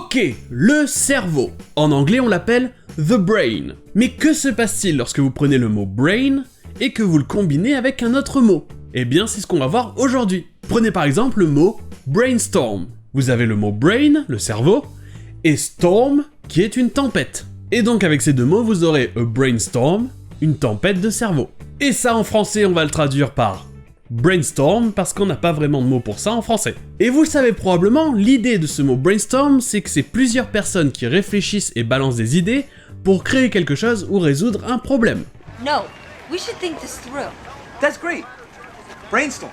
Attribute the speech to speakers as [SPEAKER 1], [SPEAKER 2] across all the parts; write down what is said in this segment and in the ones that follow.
[SPEAKER 1] Ok, le cerveau. En anglais, on l'appelle the brain. Mais que se passe-t-il lorsque vous prenez le mot brain et que vous le combinez avec un autre mot? Eh bien, c'est ce qu'on va voir aujourd'hui. Prenez par exemple le mot brainstorm. Vous avez le mot brain, le cerveau, et storm, qui est une tempête. Et donc avec ces deux mots, vous aurez a brainstorm, une tempête de cerveau. Et ça en français, on va le traduire par brainstorm, parce qu'on n'a pas vraiment de mot pour ça en français. Et vous le savez probablement, l'idée de ce mot brainstorm, c'est que c'est plusieurs personnes qui réfléchissent et balancent des idées pour créer quelque chose ou résoudre un problème.
[SPEAKER 2] No, we should think this through.
[SPEAKER 3] That's great. Brainstorm.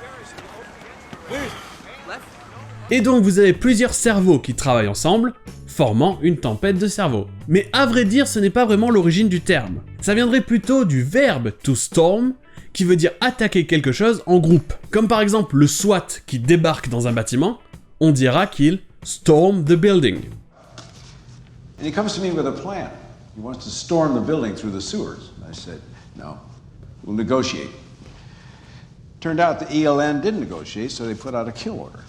[SPEAKER 1] Et donc vous avez plusieurs cerveaux qui travaillent ensemble, formant une tempête de cerveau. Mais à vrai dire, ce n'est pas vraiment l'origine du terme. Ça viendrait plutôt du verbe to storm, qui veut dire attaquer quelque chose en groupe. Comme par exemple le SWAT qui débarque dans un bâtiment, on dira qu'il storm the building.
[SPEAKER 4] And he comes to me with a plan. He wants to storm the building through the sewers. I said, no, we'll negotiate. Turned out the ELN didn't negotiate, so they put out a kill order.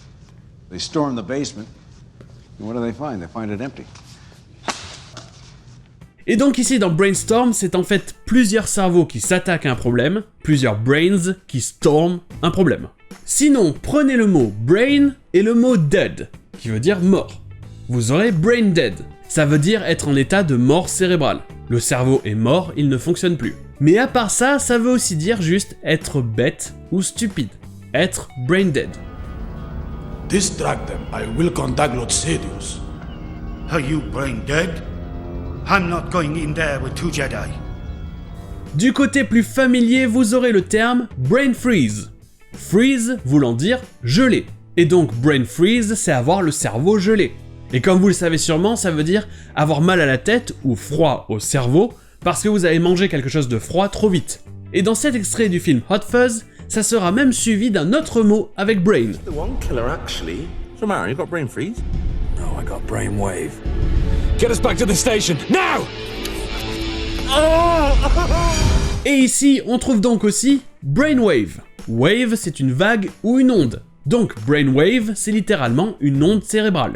[SPEAKER 4] They storm the basement, and what do they find? They find it empty.
[SPEAKER 1] Et donc ici dans Brainstorm, c'est en fait plusieurs cerveaux qui s'attaquent à un problème, plusieurs brains qui storment un problème. Sinon, prenez le mot brain et le mot dead, qui veut dire mort. Vous aurez brain dead, ça veut dire être en état de mort cérébrale. Le cerveau est mort, il ne fonctionne plus. Mais à part ça, ça veut aussi dire juste être bête ou stupide, être brain dead.
[SPEAKER 5] Distract them. I will contact Lord Sidious.
[SPEAKER 6] Are you brain dead? I'm not going in there with two Jedi.
[SPEAKER 1] Du côté plus familier, vous aurez le terme brain freeze. Freeze voulant dire gelé. Et donc brain freeze, c'est avoir le cerveau gelé. Et comme vous le savez sûrement, ça veut dire avoir mal à la tête ou froid au cerveau parce que vous avez mangé quelque chose de froid trop vite. Et dans cet extrait du film Hot Fuzz, ça sera même suivi d'un autre mot avec brain.
[SPEAKER 7] The one killer actually. So Mario, you got brain freeze?
[SPEAKER 3] No, I got brainwave.
[SPEAKER 7] Get us back to the station now!
[SPEAKER 1] Et ici, on trouve donc aussi brainwave. Wave, c'est une vague ou une onde. Donc brainwave, c'est littéralement une onde cérébrale.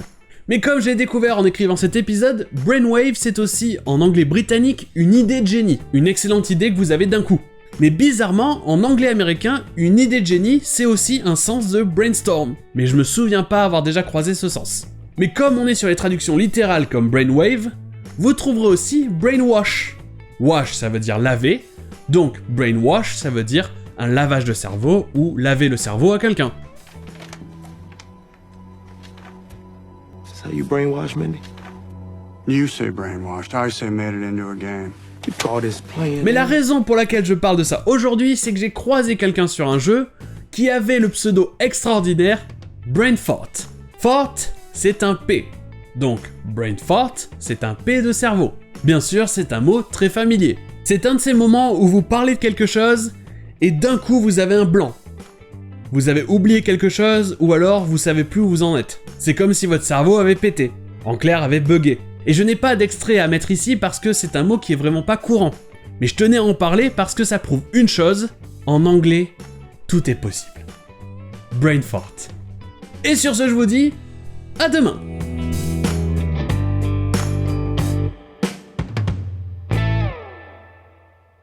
[SPEAKER 1] Mais comme j'ai découvert en écrivant cet épisode, brainwave c'est aussi, en anglais britannique, une idée de génie. Une excellente idée que vous avez d'un coup. Mais bizarrement, en anglais américain, une idée de génie, c'est aussi un sens de brainstorm. Mais je me souviens pas avoir déjà croisé ce sens. Mais comme on est sur les traductions littérales comme brainwave, vous trouverez aussi brainwash. Wash, ça veut dire laver, donc brainwash, ça veut dire un lavage de cerveau ou laver le cerveau à quelqu'un.
[SPEAKER 7] Is that you brainwashed, Mindy?
[SPEAKER 8] You say brainwashed, I say made it into a game.
[SPEAKER 7] God is playing.
[SPEAKER 1] Mais la raison pour laquelle je parle de ça aujourd'hui, c'est que j'ai croisé quelqu'un sur un jeu qui avait le pseudo extraordinaire Brainfart. Fart, c'est un P. Donc, Brainfart, c'est un P de cerveau. Bien sûr, c'est un mot très familier. C'est un de ces moments où vous parlez de quelque chose et d'un coup vous avez un blanc. Vous avez oublié quelque chose ou alors vous savez plus où vous en êtes. C'est comme si votre cerveau avait pété. En clair, avait bugué. Et je n'ai pas d'extrait à mettre ici parce que c'est un mot qui est vraiment pas courant. Mais je tenais à en parler parce que ça prouve une chose, en anglais, tout est possible. Brainfart. Et sur ce, je vous dis, à demain!